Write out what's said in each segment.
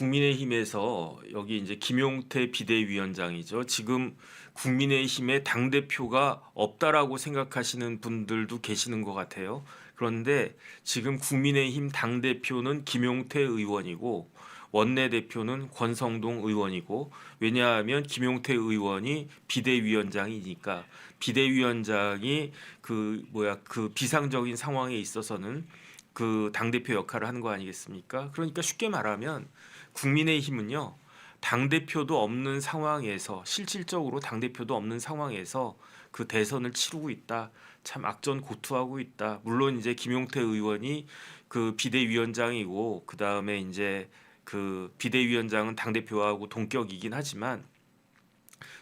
국민의힘에서 여기 이제 김용태 비대위원장이죠. 지금 국민의힘의 당대표가 없다라고 생각하시는 분들도 계시는 것 같아요. 그런데 지금 국민의힘 당대표는 김용태 의원이고 원내대표는 권성동 의원이고, 왜냐하면 김용태 의원이 비대위원장이니까 비대위원장이 그 비상적인 상황에 있어서는 그 당대표 역할을 하는 거 아니겠습니까? 그러니까 쉽게 말하면 국민의힘은요, 당대표도 없는 상황에서, 실질적으로 당대표도 없는 상황에서 그 대선을 치르고 있다. 참 악전고투하고 있다. 물론 이제 김용태 의원이 그 비대위원장이고, 그 다음에 이제 그 비대위원장은 당대표하고 동격이긴 하지만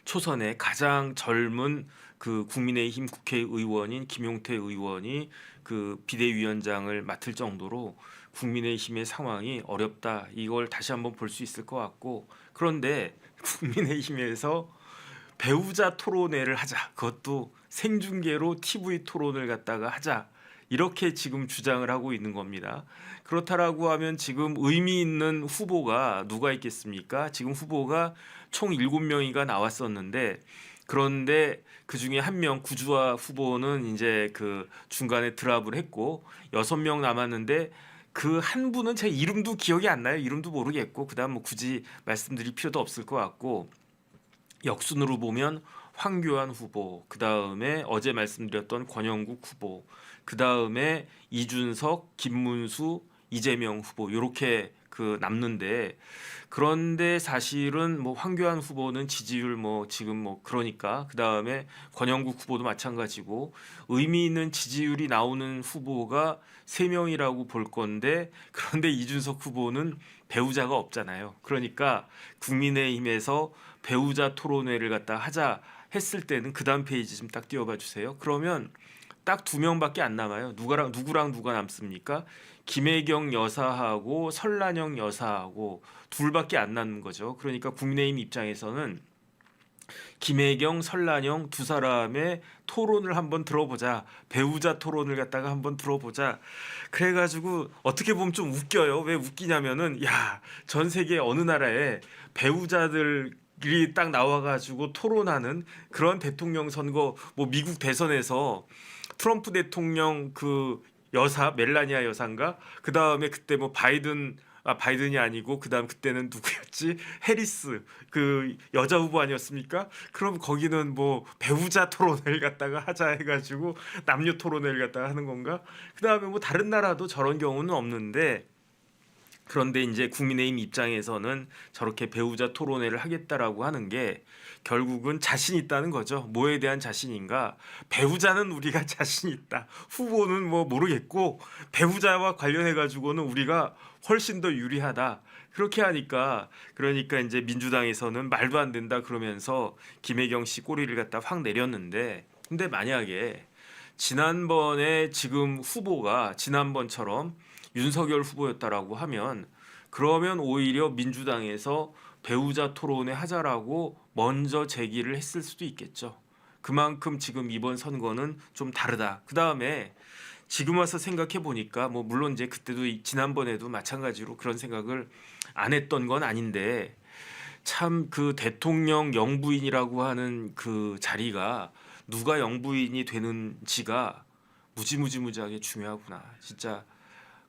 초선의 가장 젊은 그 국민의힘 국회의원인 김용태 의원이 그 비대위원장을 맡을 정도로 국민의힘의 상황이 어렵다. 이걸 다시 한번 볼 수 있을 것 같고, 그런데 국민의힘에서 배우자 토론회를 하자. 그것도 생중계로 TV 토론을 갖다가 하자. 이렇게 지금 주장을 하고 있는 겁니다. 그렇다라고 하면 지금 의미 있는 후보가 누가 있겠습니까? 지금 후보가 총 7명이가 나왔었는데, 그런데 그 중에 한 명 구주화 후보는 이제 그 중간에 드랍을 했고 6명 남았는데, 그 한 분은 제 이름도 기억이 안 나요. 이름도 모르겠고, 그다음 뭐 굳이 말씀드릴 필요도 없을 것 같고, 역순으로 보면 황교안 후보, 그 다음에 어제 말씀드렸던 권영국 후보, 그 다음에 이준석, 김문수, 이재명 후보, 이렇게 그 남는데, 그런데 사실은 뭐 황교안 후보는 지지율 뭐 지금 뭐 그러니까, 그 다음에 권영국 후보도 마찬가지고 의미 있는 지지율이 나오는 후보가 3명이라고 볼 건데, 그런데 이준석 후보는 배우자가 없잖아요. 그러니까 국민의힘에서 배우자 토론회를 갖다 하자 했을 때는 그 다음 페이지 좀 딱 띄워봐 주세요. 그러면 딱 2명밖에 안 남아요. 누구랑 누가 남습니까? 김혜경 여사하고 설란영 여사하고 둘밖에 안 남는 거죠. 그러니까 국민의힘 입장에서는 김혜경, 설란영 두 사람의 토론을 한번 들어보자. 배우자 토론을 갖다가 한번 들어보자. 그래가지고 어떻게 보면 좀 웃겨요. 왜 웃기냐면은, 야, 전 세계 어느 나라에 배우자들이 딱 나와가지고 토론하는 그런 대통령 선거, 뭐 미국 대선에서 트럼프 대통령 그 여사 멜라니아 여사인가, 그 다음에 그때 뭐 바이든이 아니고 그다음 그때는 누구였지? 해리스 그 여자 후보 아니었습니까? 그럼 거기는 뭐 배우자 토론회를 갖다가 하자 해가지고 남녀 토론회를 갖다가 하는 건가? 그다음에 뭐 다른 나라도 저런 경우는 없는데, 그런데 이제 국민의힘 입장에서는 저렇게 배우자 토론회를 하겠다라고 하는 게 결국은 자신 있다는 거죠. 뭐에 대한 자신인가? 배우자는 우리가 자신 있다. 후보는 뭐 모르겠고 배우자와 관련해 가지고는 우리가 훨씬 더 유리하다. 그렇게 하니까, 그러니까 이제 민주당에서는 말도 안 된다 그러면서 김혜경 씨 꼬리를 갖다 확 내렸는데, 근데 만약에 지난번에 지금 후보가 지난번처럼 윤석열 후보였다라고 하면, 그러면 오히려 민주당에서 배우자 토론회 하자라고 먼저 제기를 했을 수도 있겠죠. 그만큼 지금 이번 선거는 좀 다르다. 그 다음에 지금 와서 생각해 보니까, 뭐 물론 이제 그때도 지난번에도 마찬가지로 그런 생각을 안 했던 건 아닌데, 참 그 대통령 영부인이라고 하는 그 자리가 누가 영부인이 되는지가 무지무지무지하게 중요하구나. 진짜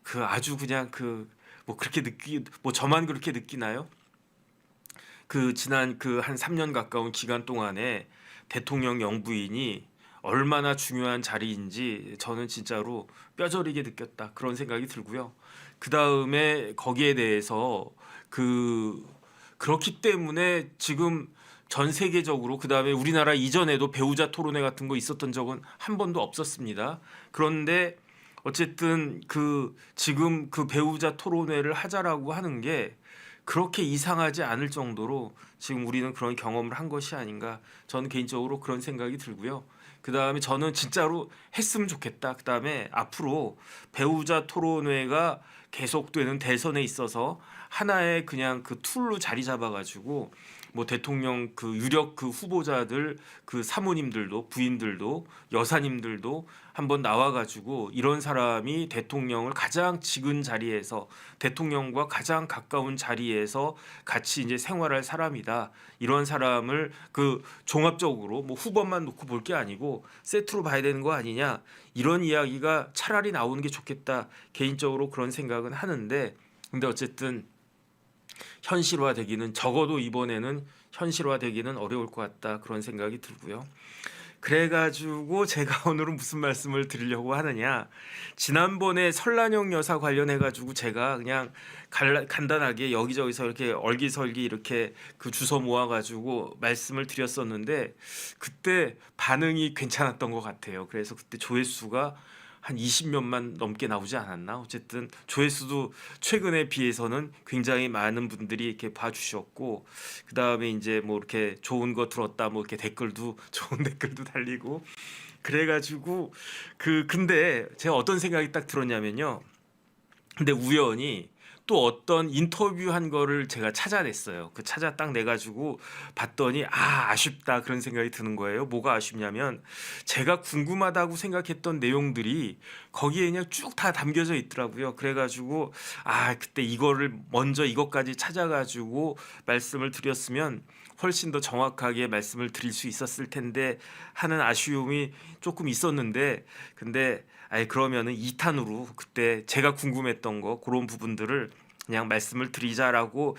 그 아주 그냥 그 뭐 그렇게 뭐 저만 그렇게 느끼나요? 그 지난 그 한 3년 가까운 기간 동안에 대통령 영부인이 얼마나 중요한 자리인지 저는 진짜로 뼈저리게 느꼈다. 그런 생각이 들고요. 그 다음에 거기에 대해서 그렇기 때문에 지금 전 세계적으로, 그 다음에 우리나라 이전에도 배우자 토론회 같은 거 있었던 적은 한 번도 없었습니다. 그런데 어쨌든 그 지금 그 배우자 토론회를 하자라고 하는 게 그렇게 이상하지 않을 정도로 지금 우리는 그런 경험을 한 것이 아닌가, 저는 개인적으로 그런 생각이 들고요. 그 다음에 저는 진짜로 했으면 좋겠다. 그 다음에 앞으로 배우자 토론회가 계속되는 대선에 있어서 하나의 그냥 그 툴로 자리 잡아가지고 뭐 대통령 그 유력 그 후보자들 그 사모님들도 부인들도 여사님들도 한번 나와가지고 이런 사람이 대통령을 가장 지근 자리에서 대통령과 가장 가까운 자리에서 같이 이제 생활할 사람이다. 이런 사람을 그 종합적으로 뭐 후보만 놓고 볼 게 아니고 세트로 봐야 되는 거 아니냐. 이런 이야기가 차라리 나오는 게 좋겠다. 개인적으로 그런 생각은 하는데 근데 어쨌든 현실화되기는 적어도 이번에는 현실화되기는 어려울 것 같다 그런 생각이 들고요. 그래가지고 제가 오늘은 무슨 말씀을 드리려고 하느냐 지난번에 설란영 여사 관련해가지고 제가 그냥 간단하게 여기저기서 이렇게 얼기설기 이렇게 그 주워 모아가지고 말씀을 드렸었는데 그때 반응이 괜찮았던 것 같아요. 그래서 그때 조회수가 한 20몇만 넘게 나오지 않았나? 어쨌든 조회수도 최근에 비해서는 굉장히 많은 분들이 이렇게 봐주셨고 그 다음에 이제 뭐 이렇게 좋은 거 들었다 뭐 이렇게 댓글도 좋은 댓글도 달리고 그래가지고 근데 제가 어떤 생각이 딱 들었냐면요. 근데 우연히 또 어떤 인터뷰한 거를 제가 찾아냈어요. 그 찾아 딱 내가지고 봤더니 아쉽다 그런 생각이 드는 거예요. 뭐가 아쉽냐면 제가 궁금하다고 생각했던 내용들이 거기에 그냥 쭉 다 담겨져 있더라고요. 그래가지고 그때 이거를 먼저 이것까지 찾아가지고 말씀을 드렸으면 훨씬 더 정확하게 말씀을 드릴 수 있었을 텐데 하는 아쉬움이 조금 있었는데 근데 그러면은 2탄으로 그때 제가 궁금했던 거 그런 부분들을 그냥 말씀을 드릴까라고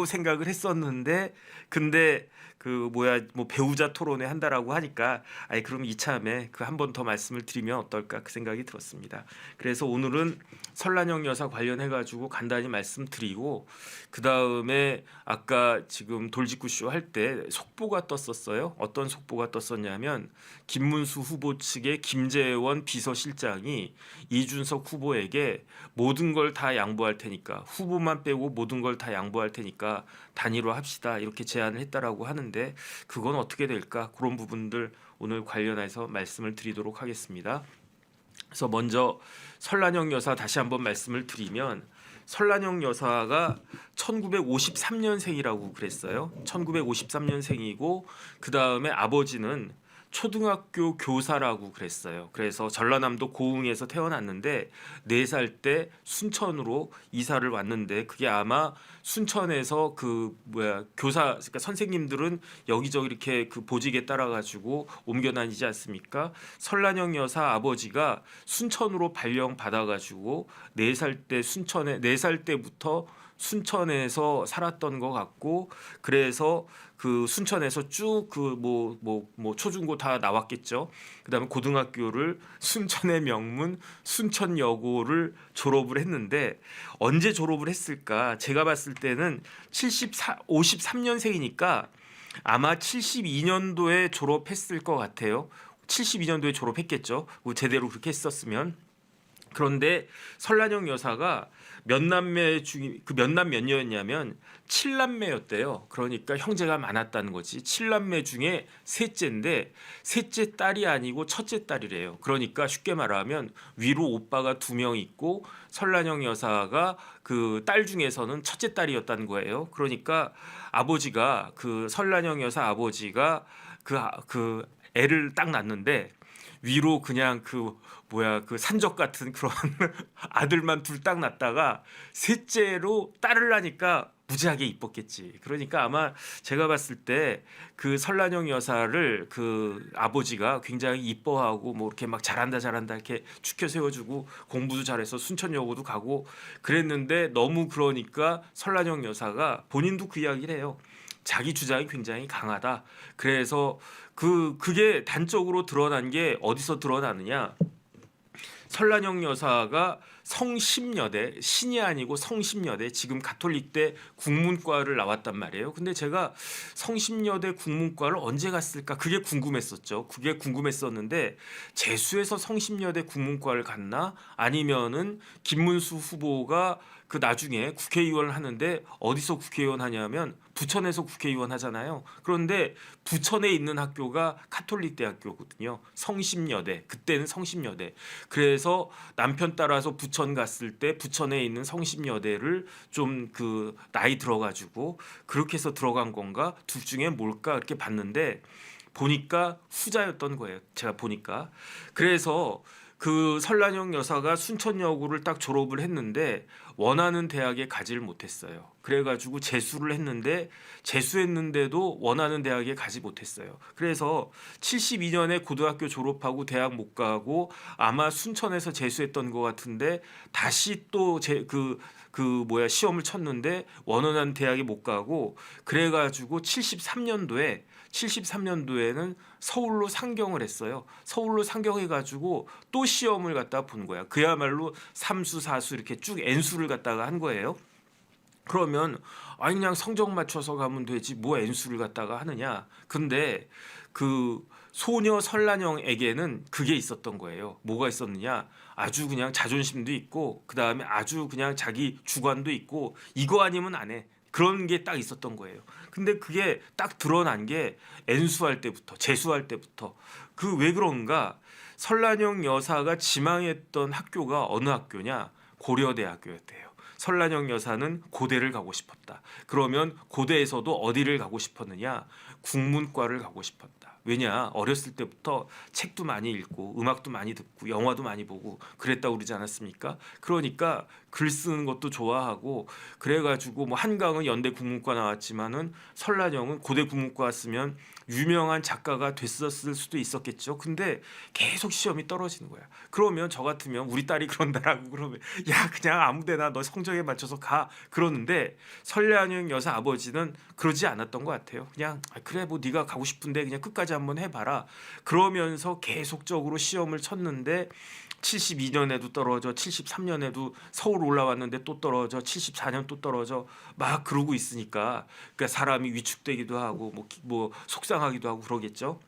생각을 했었는데 근데 뭐 배우자 토론회 한다라고 하니까 그럼 이참에 그 한 번 더 말씀을 드리면 어떨까 그 생각이 들었습니다. 그래서 오늘은 설란영 여사 관련해 가지고 간단히 말씀드리고 그 다음에 아까 지금 돌직구 쇼 할 때 속보가 떴었어요. 어떤 속보가 떴었냐면 김문수 후보 측의 김재원 비서실장이 이준석 후보에게 모든 걸 다 양보할 테니까 후보만 빼고 모든 걸 다 양보할 테니까 단일화 합시다 이렇게 제안을 했다라고 하는데 그건 어떻게 될까 그런 부분들 오늘 관련해서 말씀을 드리도록 하겠습니다. 그래서 먼저 설란영 여사 다시 한번 말씀을 드리면 설란영 여사가 1953년생이라고 그랬어요. 1953년생이고 그 다음에 아버지는 초등학교 교사라고 그랬어요. 그래서 전라남도 고흥에서 태어났는데 4살 때 순천으로 이사를 왔는데 그게 아마 순천에서 교사 그러니까 선생님들은 여기저기 이렇게 그 보직에 따라 가지고 옮겨 다니지 않습니까? 설란영 여사 아버지가 순천으로 발령 받아 가지고 4살 때부터 순천에서 살았던 것 같고 그래서 그 순천에서 쭉 초중고 다 나왔겠죠. 그다음에 고등학교를 순천의 명문 순천여고를 졸업을 했는데 언제 졸업을 했을까? 제가 봤을 때는 53년생이니까 아마 72년도에 졸업했을 것 같아요. 72년도에 졸업했겠죠. 제대로 그렇게 했었으면. 그런데 설란영 여사가 몇 남매 중에 몇 남매였냐면 7남매였대요. 그러니까 형제가 많았다는 거지. 7남매 중에 셋째인데 셋째 딸이 아니고 첫째 딸이래요. 그러니까 쉽게 말하면 위로 오빠가 2명 있고 설란영 여사가 그 딸 중에서는 첫째 딸이었다는 거예요. 그러니까 아버지가 그 설란영 여사 아버지가 그 애를 딱 낳는데 위로 그냥 그 산적 같은 그런 아들만 둘 딱 낳다가 셋째로 딸을 낳으니까 무지하게 이뻤겠지. 그러니까 아마 제가 봤을 때 그 설란영 여사를 그 아버지가 굉장히 이뻐하고 뭐 이렇게 막 잘한다 이렇게 축켜 세워주고 공부도 잘해서 순천여고도 가고 그랬는데 너무 그러니까 설란영 여사가 본인도 그 이야기를 해요. 자기 주장이 굉장히 강하다. 그래서 그게 단적으로 드러난 게 어디서 드러나느냐? 설란영 여사가 성심여대 신이 아니고 성심여대 지금 가톨릭대 국문과를 나왔단 말이에요. 근데 제가 성심여대 국문과를 언제 갔을까 그게 궁금했었죠. 그게 궁금했었는데 재수해서 성심여대 국문과를 갔나 아니면은 김문수 후보가 그 나중에 국회의원을 하는데 어디서 국회의원 하냐면 부천에서 국회의원 하잖아요. 그런데 부천에 있는 학교가 가톨릭 대학교거든요. 성심여대. 그때는 성심여대. 그래서 남편 따라서 부천 갔을 때 부천에 있는 성심여대를 좀 그 나이 들어가지고 그렇게 해서 들어간 건가 둘 중에 뭘까 이렇게 봤는데 보니까 후자였던 거예요. 제가 보니까. 그래서 그 설란영 여사가 순천여고를 딱 졸업을 했는데 원하는 대학에 가지를 못했어요. 그래가지고 재수를 했는데 재수했는데도 원하는 대학에 가지 못했어요. 그래서 72년에 고등학교 졸업하고 대학 못 가고 아마 순천에서 재수했던 것 같은데 다시 또 시험을 쳤는데 원하는 대학에 못 가고 그래가지고 73년도에는 서울로 상경을 했어요. 서울로 상경해가지고 또 시험을 갖다 본 거야. 그야말로 삼수 사수 이렇게 쭉 N수를 갖다가 한 거예요. 그러면 아니 그냥 성적 맞춰서 가면 되지 뭐 N수를 갖다가 하느냐. 근데 그 소녀 설란영에게는 그게 있었던 거예요. 뭐가 있었느냐? 아주 그냥 자존심도 있고 그 다음에 아주 그냥 자기 주관도 있고 이거 아니면 안 해. 그런 게 딱 있었던 거예요. 근데 그게 딱 드러난 게 N수할 때부터 재수할 때부터 그 왜 그런가? 설란영 여사가 지망했던 학교가 어느 학교냐? 고려대학교였대요. 설란영 여사는 고대를 가고 싶었다. 그러면 고대에서도 어디를 가고 싶었느냐? 국문과를 가고 싶었다. 왜냐? 어렸을 때부터 책도 많이 읽고 음악도 많이 듣고 영화도 많이 보고 그랬다고 그러지 않았습니까? 그러니까 글 쓰는 것도 좋아하고 그래가지고 뭐 한강은 연대 국문과 나왔지만은 설란영은 고대 국문과 왔으면 유명한 작가가 됐었을 수도 있었겠죠. 근데 계속 시험이 떨어지는 거야. 그러면 저 같으면 우리 딸이 그런다라고 그러면 야 그냥 아무데나 너 성적에 맞춰서 가 그러는데 설란영 여사 아버지는 그러지 않았던 것 같아요. 그냥 그래 뭐 네가 가고 싶은데 그냥 끝까지 한번 해봐라. 그러면서 계속적으로 시험을 쳤는데 72년에도 떨어져 73년에도 서울 올라왔는데 또 떨어져 74년 또 떨어져 막 그러고 있으니까 그러니까 사람이 위축되기도 하고 뭐 속상하기도 하고 그러겠죠.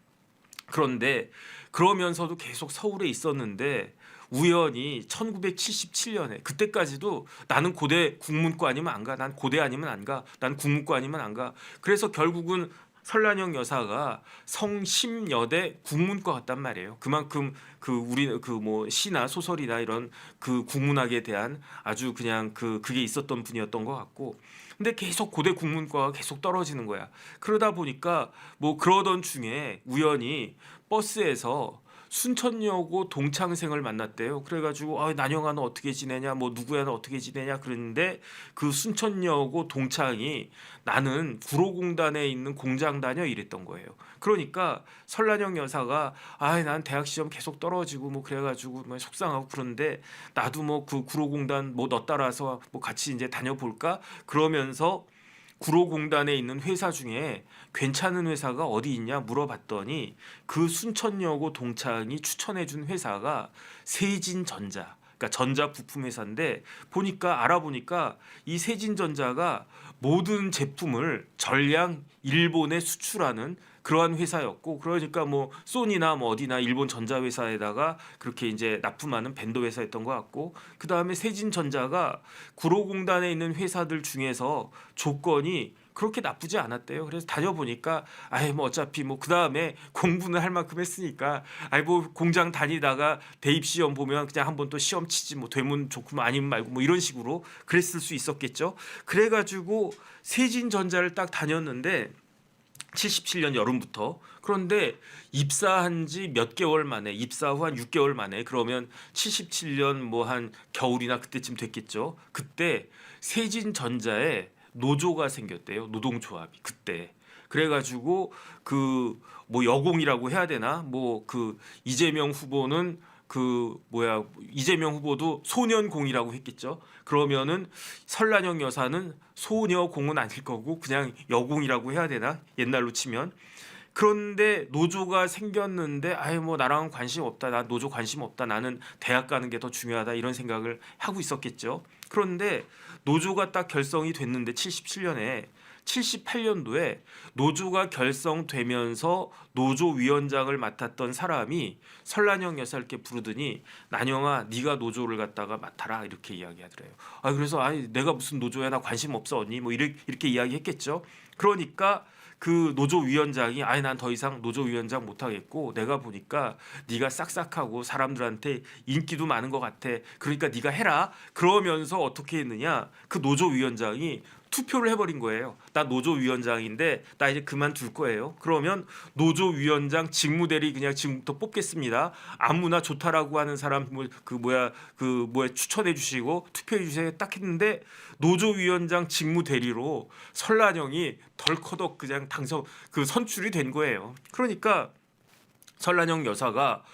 그런데 그러면서도 계속 서울에 있었는데 우연히 1977년에 그때까지도 나는 고대 국문과 아니면 안 가. 난 고대 아니면 안 가. 난 국문과 아니면 안 가. 그래서 결국은 설란영 여사가 성심여대 국문과 갔단 말이에요. 그만큼 그 우리 그 뭐 시나 소설이나 이런 그 국문학에 대한 아주 그냥 그게 있었던 분이었던 것 같고. 근데 계속 고대 국문과가 계속 떨어지는 거야. 그러다 보니까 뭐 그러던 중에 우연히 버스에서 순천여고 동창생을 만났대요. 그래가지고 난영아 너 어떻게 지내냐, 뭐 누구야 너 어떻게 지내냐 그랬는데 그 순천여고 동창이 나는 구로공단에 있는 공장 다녀 이랬던 거예요. 그러니까 설란영 여사가 난 대학 시험 계속 떨어지고 뭐 그래가지고 뭐 속상하고 그런데 나도 뭐 그 구로공단 뭐 너 따라서 뭐 같이 이제 다녀볼까 그러면서 구로공단에 있는 회사 중에 괜찮은 회사가 어디 있냐 물어봤더니 그 순천여고 동창이 추천해준 회사가 세진전자 그러니까 전자 부품 회사인데 알아보니까 이 세진전자가 모든 제품을 전량 일본에 수출하는 그러한 회사였고 그러니까 뭐 소니나 뭐 어디나 일본 전자 회사에다가 그렇게 이제 납품하는 밴드 회사였던 것 같고 그 다음에 세진전자가 구로공단에 있는 회사들 중에서 조건이 그렇게 나쁘지 않았대요. 그래서 다녀보니까 뭐 어차피 뭐 그 다음에 공부는 할 만큼 했으니까 뭐 공장 다니다가 대입 시험 보면 그냥 한번 또 시험 치지 뭐 되면 좋고 아니면 말고 뭐 이런 식으로 그랬을 수 있었겠죠. 그래가지고 세진전자를 딱 다녔는데 77년 여름부터 그런데 입사한 지 몇 개월 만에 입사 후 한 6개월 만에 그러면 77년 뭐 한 겨울이나 그때쯤 됐겠죠. 그때 세진전자에 노조가 생겼대요. 노동조합이 그때. 그래가지고 그 뭐 여공이라고 해야 되나 뭐 그 이재명 후보는 이재명 후보도 소년공이라고 했겠죠. 그러면은 설란영 여사는 소녀공은 아닐 거고 그냥 여공이라고 해야 되나 옛날로 치면. 그런데 노조가 생겼는데 뭐 나랑은 관심 없다. 나 노조 관심 없다. 나는 대학 가는 게 더 중요하다. 이런 생각을 하고 있었겠죠. 그런데 노조가 딱 결성이 됐는데 77년에 78년도에 노조가 결성되면서 노조위원장을 맡았던 사람이 설란영 여사를 이렇게 부르더니 난영아 네가 노조를 갖다가 맡아라 이렇게 이야기하더래요. 그래서 내가 무슨 노조야 나 관심 없어 언니 뭐 이렇게 이야기했겠죠. 그러니까 그 노조위원장이 난 더 이상 노조위원장 못하겠고 내가 보니까 네가 싹싹하고 사람들한테 인기도 많은 것 같아. 그러니까 네가 해라. 그러면서 어떻게 했느냐. 그 노조위원장이 투표를 해버린 거예요. 나 노조위원장인데 나 이제 그만둘 거예요. 그러면 노조위원장 직무대리 그냥 지금부터 뽑겠습니다. 아무나 좋다라고 하는 사람 추천해 주시고 투표해 주세요. 딱 했는데 노조위원장 직무대리로 설란영이 덜커덕 그냥 선출이 된 거예요. 그러니까 설란영 여사가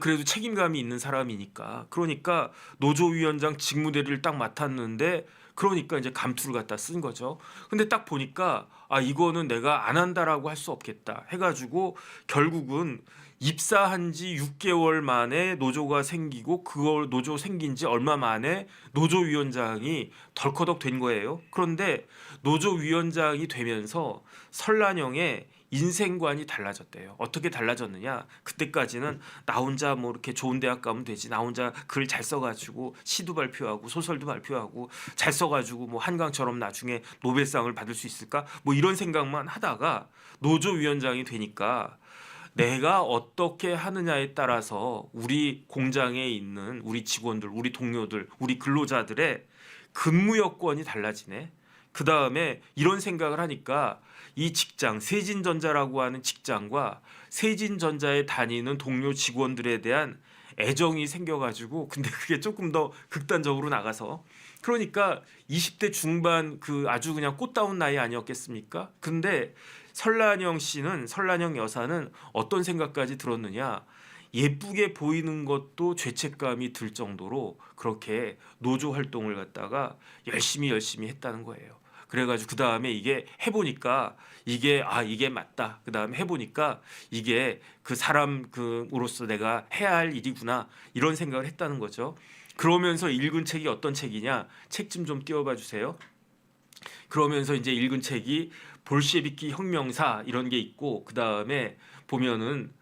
그래도 책임감이 있는 사람이니까 그러니까 노조위원장 직무대리를 딱 맡았는데 그러니까 이제 감투를 갖다 쓴 거죠. 근데 딱 보니까 이거는 내가 안 한다라고 할 수 없겠다 해가지고 결국은 입사한 지 6개월 만에 노조가 생기고 그걸 노조 생긴 지 얼마 만에 노조위원장이 덜커덕 된 거예요. 그런데 노조위원장이 되면서 설란영의 인생관이 달라졌대요. 어떻게 달라졌느냐? 그때까지는 나 혼자 뭐 이렇게 좋은 대학 가면 되지. 나 혼자 글 잘 써가지고 시도 발표하고 소설도 발표하고 잘 써가지고 뭐 한강처럼 나중에 노벨상을 받을 수 있을까? 뭐 이런 생각만 하다가 노조위원장이 되니까 내가 어떻게 하느냐에 따라서 우리 공장에 있는 우리 직원들, 우리 동료들, 우리 근로자들의 근무 여건이 달라지네. 그 다음에 이런 생각을 하니까 이 직장, 세진전자라고 하는 직장과 세진전자에 다니는 동료 직원들에 대한 애정이 생겨가지고 근데 그게 조금 더 극단적으로 나가서 그러니까 20대 중반 그 아주 그냥 꽃다운 나이 아니었겠습니까? 근데 설란영 여사는 어떤 생각까지 들었느냐? 예쁘게 보이는 것도 죄책감이 들 정도로 그렇게 노조 활동을 갖다가 열심히 했다는 거예요. 그래가지고 그 다음에 이게 해보니까 이게 맞다. 그 다음에 해보니까 이게 그 사람으로서 내가 해야 할 일이구나 이런 생각을 했다는 거죠. 그러면서 읽은 책이 어떤 책이냐? 책 좀 띄워봐 주세요. 그러면서 이제 읽은 책이 볼셰비키 혁명사 이런 게 있고 그 다음에 보면은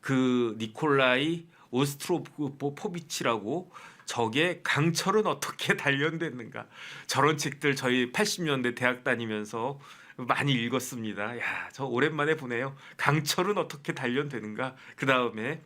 그 니콜라이 오스트로포비치라고 적의 강철은 어떻게 단련됐는가 저런 책들 저희 80년대 대학 다니면서 많이 읽었습니다. 저 오랜만에 보네요. 강철은 어떻게 단련되는가. 그 다음에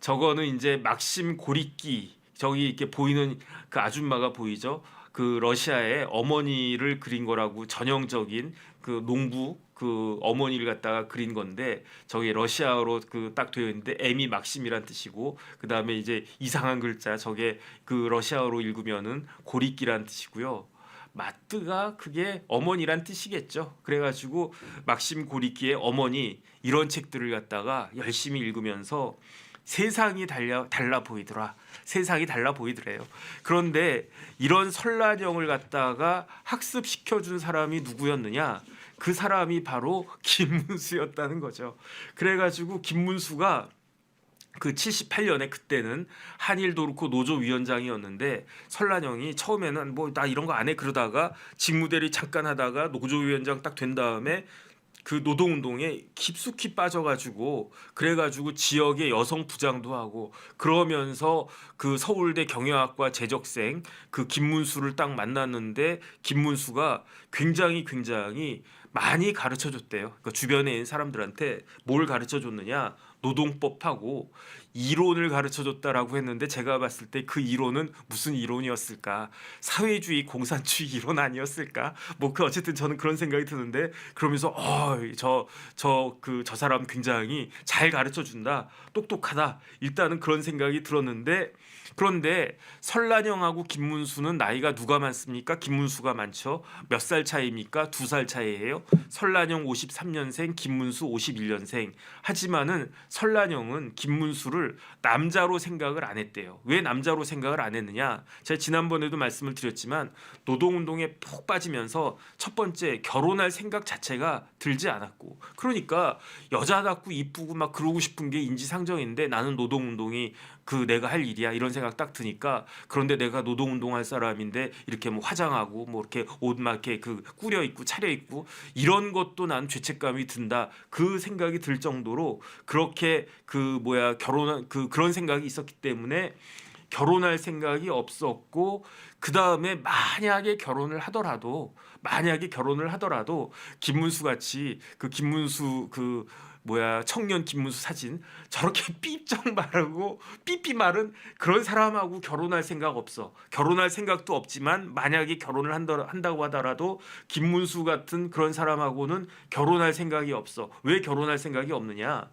저거는 이제 막심 고리끼 저기 이렇게 보이는 그 아줌마가 보이죠. 그 러시아의 어머니를 그린 거라고 전형적인 그 농부 그 어머니를 갖다가 그린 건데 저기 러시아어로 그 딱 되어 있는데 M이 막심이란 뜻이고 그 다음에 이제 이상한 글자 저게 그 러시아어로 읽으면은 고리끼란 뜻이고요. 마뜨가 그게 어머니란 뜻이겠죠. 그래가지고 막심 고리끼의 어머니 이런 책들을 갖다가 열심히 읽으면서 세상이 달라 보이더라. 세상이 달라 보이더래요. 그런데 이런 설란영을 갖다가 학습시켜준 사람이 누구였느냐? 그 사람이 바로 김문수였다는 거죠. 그래가지고 김문수가 그 78년에 그때는 한일도르코 노조위원장이었는데 설란영이 처음에는 뭐 나 이런 거 안 해 그러다가 직무대리 잠깐 하다가 노조위원장 딱 된 다음에 그 노동운동에 깊숙이 빠져가지고 그래가지고 지역의 여성 부장도 하고 그러면서 그 서울대 경영학과 재적생 그 김문수를 딱 만났는데 김문수가 굉장히 많이 가르쳐줬대요. 그러니까 주변에 있는 사람들한테 뭘 가르쳐줬느냐 노동법하고 이론을 가르쳐줬다라고 했는데 제가 봤을 때 그 이론은 무슨 이론이었을까? 사회주의 공산주의 이론 아니었을까? 뭐 그 어쨌든 저는 그런 생각이 드는데 그러면서 저 사람 굉장히 잘 가르쳐준다 똑똑하다 일단은 그런 생각이 들었는데 그런데 설란영하고 김문수는 나이가 누가 많습니까? 김문수가 많죠. 몇 살 차이입니까? 2살 차이예요. 설란영 53년생, 김문수 51년생. 하지만은 설란영은 김문수를 남자로 생각을 안 했대요. 왜 남자로 생각을 안 했느냐? 제가 지난번에도 말씀을 드렸지만 노동운동에 푹 빠지면서 첫 번째 결혼할 생각 자체가 들지 않았고 그러니까 여자답고 이쁘고 막 그러고 싶은 게 인지상정인데 나는 노동운동이 그 내가 할 일이야 이런 생각 딱 드니까 그런데 내가 노동운동할 사람인데 이렇게 뭐 화장하고 뭐 이렇게 옷 막 이렇게 그 꾸려 입고 차려 입고 이런 것도 난 죄책감이 든다 그 생각이 들 정도로 그렇게 그 뭐야 결혼한 그런 생각이 있었기 때문에 결혼할 생각이 없었고 그 다음에 만약에 결혼을 하더라도 김문수 같이 그 김문수 그 뭐야 청년 김문수 사진 저렇게 삐쩍 마르고 삐삐 마른 그런 사람하고 결혼할 생각 없어. 결혼할 생각도 없지만 만약에 결혼을 한다고 하더라도 김문수 같은 그런 사람하고는 결혼할 생각이 없어. 왜 결혼할 생각이 없느냐?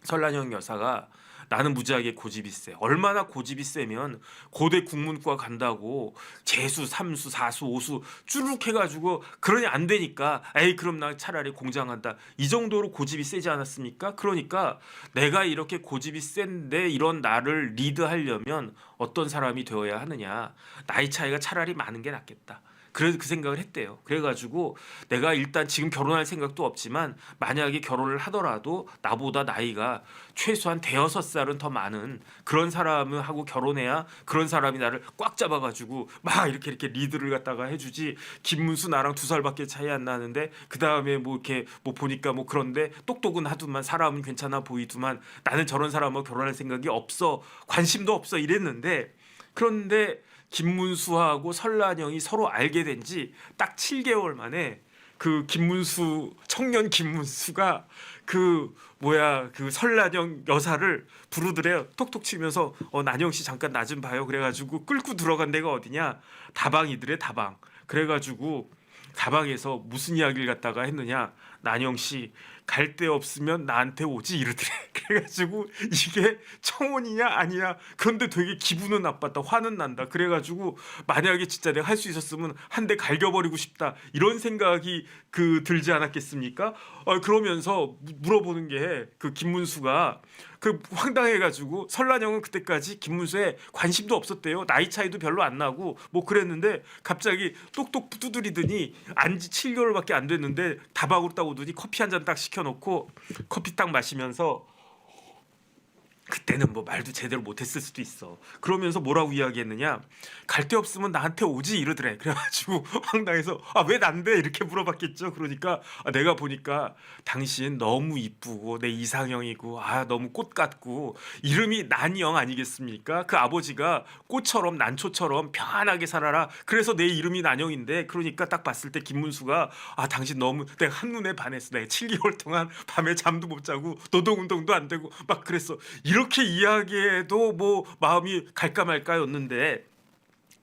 설란영 여사가 나는 무지하게 고집이 세. 얼마나 고집이 세면 고대 국문과 간다고 재수, 삼수, 사수, 오수 쭈룩 해가지고 그러니 안 되니까 에이 그럼 나 차라리 공장한다. 이 정도로 고집이 세지 않았습니까? 그러니까 내가 이렇게 고집이 센데 이런 나를 리드하려면 어떤 사람이 되어야 하느냐. 나이 차이가 차라리 많은 게 낫겠다. 그래서 그 생각을 했대요. 그래가지고 내가 일단 지금 결혼할 생각도 없지만 만약에 결혼을 하더라도 나보다 나이가 최소한 대여섯 살은 더 많은 그런 사람하고 결혼해야 그런 사람이 나를 꽉 잡아가지고 막 이렇게 리드를 갖다가 해주지. 김문수 나랑 2살밖에 차이 안 나는데 그 다음에 뭐 이렇게 뭐 보니까 뭐 그런데 똑똑은 하더만 사람은 괜찮아 보이더만 나는 저런 사람하고 결혼할 생각이 없어 관심도 없어 이랬는데 그런데 김문수하고 설란영이 서로 알게 된 지 딱 7개월 만에 그 김문수 청년 김문수가 그 뭐야 그 설란영 여사를 부르더래요. 톡톡 치면서 난영 씨 잠깐 나 좀 봐요. 그래가지고 끌고 들어간 데가 어디냐 다방이더래 다방. 그래가지고 다방에서 무슨 이야기를 갖다가 했느냐 난영 씨 갈 데 없으면 나한테 오지 이러더래. 그래가지고 이게 청혼이냐 아니냐 그런데 되게 기분은 나빴다 화는 난다. 그래가지고 만약에 진짜 내가 할 수 있었으면 한 대 갈겨버리고 싶다 이런 생각이 그 들지 않았겠습니까? 그러면서 물어보는 게 그 김문수가 그 황당해가지고 설란영은 그때까지 김문수에 관심도 없었대요. 나이 차이도 별로 안 나고 뭐 그랬는데 갑자기 똑똑 두드리더니 안지 7개월밖에 안 됐는데 다방으로 딱 오더니 커피 한 잔 딱 시켜놓고 커피 딱 마시면서 그때는 뭐 말도 제대로 못했을 수도 있어. 그러면서 뭐라고 이야기했느냐 갈 데 없으면 나한테 오지 이러더래. 그래가지고 황당해서 왜 난데 이렇게 물어봤겠죠. 그러니까 내가 보니까 당신 너무 이쁘고 내 이상형이고 너무 꽃 같고 이름이 난영 아니겠습니까? 그 아버지가 꽃처럼 난초처럼 편하게 살아라 그래서 내 이름이 난영인데 그러니까 딱 봤을 때 김문수가 당신 너무 내가 한눈에 반했어. 내가 7개월 동안 밤에 잠도 못 자고 노동운동도 안 되고 막 그랬어. 이렇게 이야기해도 뭐 마음이 갈까 말까였는데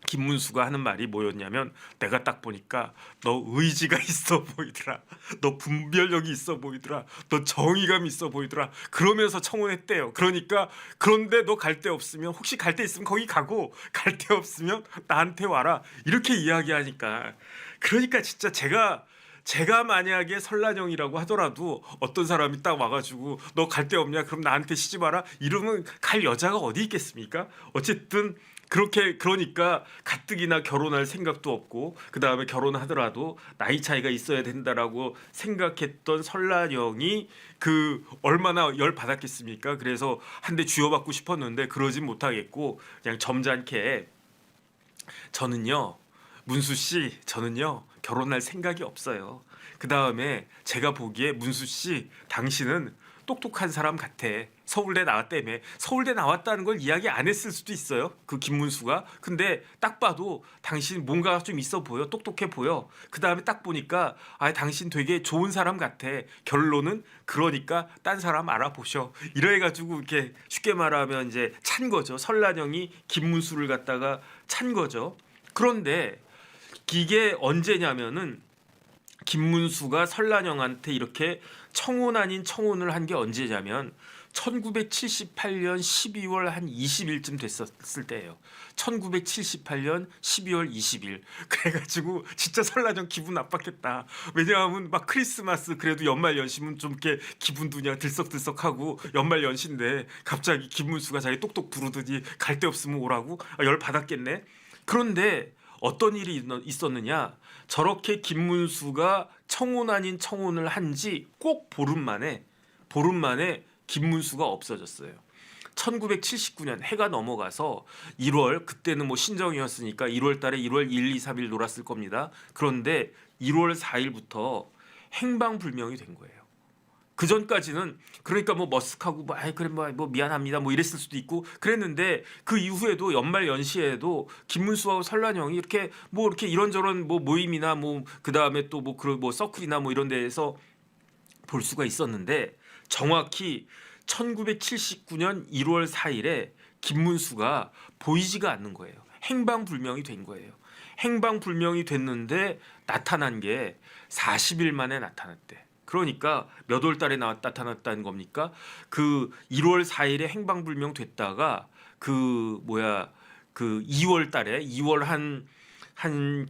김문수가 하는 말이 뭐였냐면 내가 딱 보니까 너 의지가 있어 보이더라. 너 분별력이 있어 보이더라. 너 정의감 있어 보이더라. 그러면서 청혼했대요. 그러니까 그런데 너 갈 데 없으면 혹시 갈 데 있으면 거기 가고 갈 데 없으면 나한테 와라. 이렇게 이야기하니까 그러니까 진짜 제가 만약에 설란영이라고 하더라도 어떤 사람이 딱 와가지고 너 갈 데 없냐 그럼 나한테 시집 와라 이러면 갈 여자가 어디 있겠습니까? 어쨌든 그러니까 가뜩이나 결혼할 생각도 없고 그 다음에 결혼하더라도 나이 차이가 있어야 된다라고 생각했던 설란영이 그 얼마나 열 받았겠습니까? 그래서 한 대 쥐어받고 싶었는데 그러진 못하겠고 그냥 점잖게 저는요 문수 씨 저는요 결혼할 생각이 없어요. 그 다음에 제가 보기에 문수 씨 당신은 똑똑한 사람 같아. 서울대 나왔다며. 서울대 나왔다는 걸 이야기 안 했을 수도 있어요. 그 김문수가. 근데 딱 봐도 당신 뭔가 좀 있어 보여. 똑똑해 보여. 그 다음에 딱 보니까 당신 되게 좋은 사람 같아. 결론은 그러니까 딴 사람 알아보셔. 이래가지고 이렇게 쉽게 말하면 이제 찬 거죠. 설란영이 김문수를 갖다가 찬 거죠. 그런데 이게 언제냐면은 김문수가 설란영한테 이렇게 청혼 아닌 청혼을 한 게 언제냐면 1978년 12월 한 20일쯤 됐었을 때예요. 1978년 12월 20일. 그래가지고 진짜 설란영 기분 나빴겠다. 왜냐하면 막 크리스마스 그래도 연말 연시면 좀 이렇게 기분도 그냥 들썩들썩하고 연말 연시인데 갑자기 김문수가 자기 똑똑 부르더니 갈 데 없으면 오라고 열 받았겠네. 그런데 어떤 일이 있었느냐 저렇게 김문수가 청혼 아닌 청혼을 한 지 꼭 보름 만에 김문수가 없어졌어요. 1979년 해가 넘어가서 1월 그때는 뭐 신정이었으니까 1월 달에 1월 1, 2, 3일 놀았을 겁니다. 그런데 1월 4일부터 행방불명이 된 거예요. 그 전까지는 그러니까 뭐 머쓱하고 뭐 아이 그래 뭐 미안합니다 뭐 이랬을 수도 있고 그랬는데 그 이후에도 연말 연시에도 김문수하고 설란영이 이렇게 뭐 이렇게 이런저런 뭐 모임이나 뭐 그다음에 또 뭐 그런 뭐 서클이나 뭐 이런 데에서 볼 수가 있었는데 정확히 1979년 1월 4일에 김문수가 보이지가 않는 거예요. 행방불명이 된 거예요. 행방불명이 됐는데 나타난 게 40일 만에 나타났대. 그러니까 몇 월 달에 나타났다는 겁니까? 그 1월 4일에 행방불명 됐다가 그 2월 달에 2월 한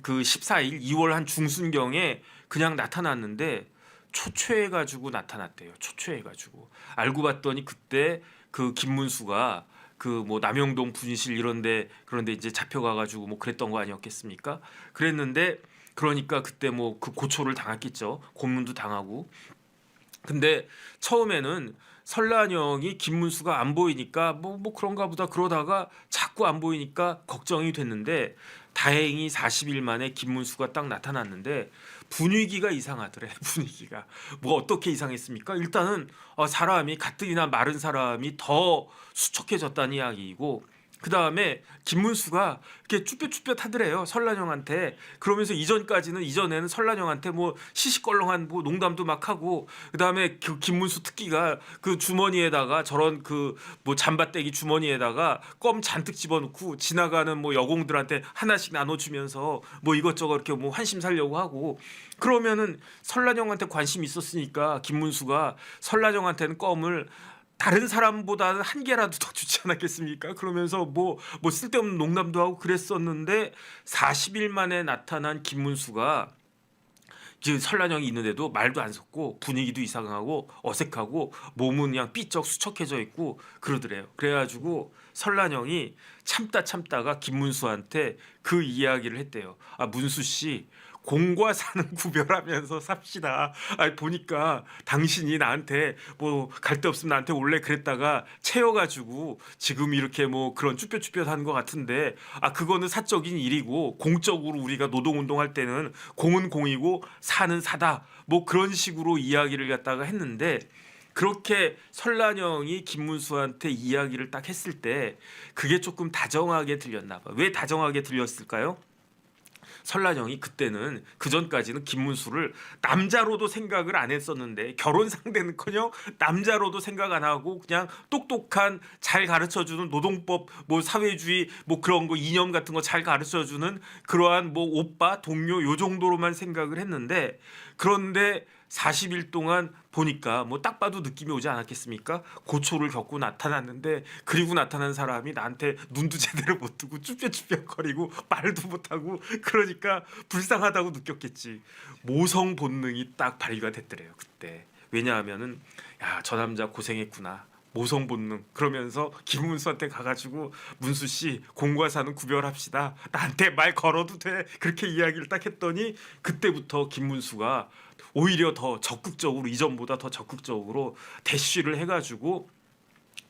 그 14일 2월 한 중순경에 그냥 나타났는데 초췌해가지고 나타났대요. 초췌해가지고 알고 봤더니 그때 그 김문수가 그 뭐 남영동 분실 이런데 그런데 이제 잡혀가가지고 뭐 그랬던 거 아니었겠습니까? 그랬는데 그러니까 그때 뭐 그 고초를 당했겠죠. 고문도 당하고. 근데 처음에는 설란영이 김문수가 안 보이니까 뭐 그런가 보다 그러다가 자꾸 안 보이니까 걱정이 됐는데 다행히 40일 만에 김문수가 딱 나타났는데 분위기가 이상하더래. 분위기가 뭐 어떻게 이상했습니까? 일단은 사람이 가뜩이나 마른 사람이 더 수척해졌다는 이야기이고 그 다음에 김문수가 이렇게 쭈뼛쭈뼛하더래요 설란영한테. 그러면서 이전에는 설란영한테 뭐 시시껄렁한 뭐 농담도 막 하고 그 다음에 그 김문수 특기가 그 주머니에다가 저런 그 뭐 잠바떼기 주머니에다가 껌 잔뜩 집어넣고 지나가는 뭐 여공들한테 하나씩 나눠주면서 뭐 이것저것 이렇게 뭐 한심 살려고 하고 그러면은 설란영한테 관심이 있었으니까 김문수가 설란영한테는 껌을 다른 사람보다는 한 개라도 더 주지 않았겠습니까? 그러면서 뭐 쓸데없는 농담도 하고 그랬었는데 40일 만에 나타난 김문수가 지금 설란영이 있는데도 말도 안 섞고 분위기도 이상하고 어색하고 몸은 그냥 삐쩍 수척해져 있고 그러더래요. 그래가지고 설란영이 참다가 김문수한테 그 이야기를 했대요. 아 문수 씨 공과 사는 구별하면서 삽시다. 아니 보니까 당신이 나한테 뭐 갈 데 없으면 나한테 원래 그랬다가 채여가지고 지금 이렇게 뭐 그런 쭈뼛쭈뼛하는 것 같은데 아 그거는 사적인 일이고 공적으로 우리가 노동운동할 때는 공은 공이고 사는 사다. 뭐 그런 식으로 이야기를 갖다가 했는데 그렇게 설란영이 김문수한테 이야기를 딱 했을 때 그게 조금 다정하게 들렸나 봐. 왜 다정하게 들렸을까요? 설란영이 그때는 그 전까지는 김문수를 남자로도 생각을 안 했었는데 결혼 상대는커녕 남자로도 생각 안 하고 그냥 똑똑한 잘 가르쳐주는 노동법 뭐 사회주의 뭐 그런 거 이념 같은 거 잘 가르쳐주는 그러한 뭐 오빠 동료 요 정도로만 생각을 했는데 그런데 40일 동안 보니까 뭐 딱 봐도 느낌이 오지 않았겠습니까? 고초를 겪고 나타났는데 그리고 나타난 사람이 나한테 눈도 제대로 못 뜨고 쭈뼛쭈뼛거리고 말도 못하고 그러니까 불쌍하다고 느꼈겠지. 모성 본능이 딱 발휘가 됐더래요 그때. 왜냐하면은 야 저 남자 고생했구나. 모성 본능. 그러면서 김문수한테 가가지고 문수 씨 공과 사는 구별합시다. 나한테 말 걸어도 돼. 그렇게 이야기를 딱 했더니 그때부터 김문수가 오히려 더 적극적으로 이전보다 더 적극적으로 대쉬를 해가지고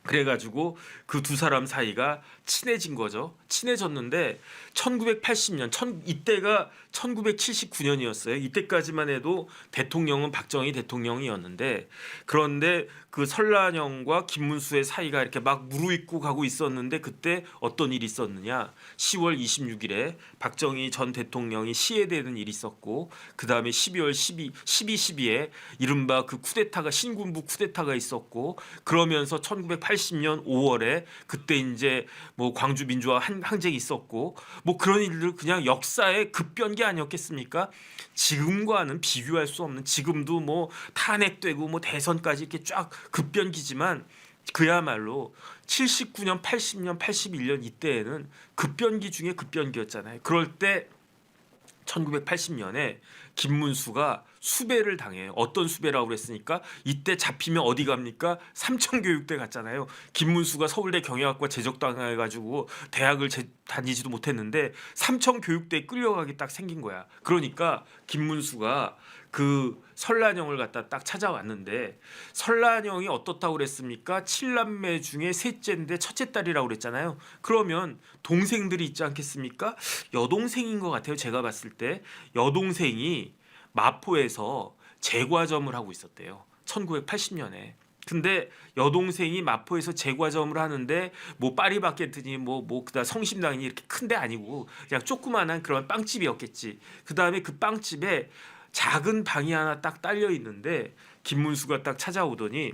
그래가지고 그 두 사람 사이가 친해진 거죠. 친해졌는데 1980년 이때가 1979년이었어요. 이때까지만 해도 대통령은 박정희 대통령이었는데 그런데 그 설란영과 김문수의 사이가 이렇게 막 무르익고 가고 있었는데 그때 어떤 일이 있었느냐? 10월 26일에 박정희 전 대통령이 시해되는 일이 있었고 그 다음에 12월 12에 이른바 그 쿠데타가 신군부 쿠데타가 있었고 그러면서 1980년 5월에 그때 이제 뭐 광주 민주화 항쟁이 있었고 뭐 그런 일들 그냥 역사의 급변기 아니었겠습니까? 지금과는 비교할 수 없는 지금도 뭐 탄핵되고 뭐 대선까지 이렇게 쫙 급변기지만 그야말로 79년, 80년, 81년 이때에는 급변기 중에 급변기였잖아요. 그럴 때 1980년에 김문수가 수배를 당해요. 어떤 수배라고 그랬으니까 이때 잡히면 어디 갑니까? 삼천교육대 갔잖아요. 김문수가 서울대 경영학과 제적당해가지고 대학을 다니지도 못했는데 삼천교육대에 끌려가게 딱 생긴 거야. 그러니까 김문수가 그 설란영을 갖다 딱 찾아왔는데 설란영이 어떻다고 그랬습니까? 7남매 중에 셋째인데 첫째 딸이라고 그랬잖아요. 그러면 동생들이 있지 않겠습니까? 여동생인 것 같아요. 제가 봤을 때 여동생이 마포에서 제과점을 하고 있었대요. 1980년에. 근데 여동생이 마포에서 제과점을 하는데 뭐 파리바게트니 뭐 그다음 성심당이니 이렇게 큰 데 아니고 그냥 조그만한 그런 빵집이었겠지. 그다음에 그 빵집에 작은 방이 하나 딱 딸려 있는데 김문수가 딱 찾아오더니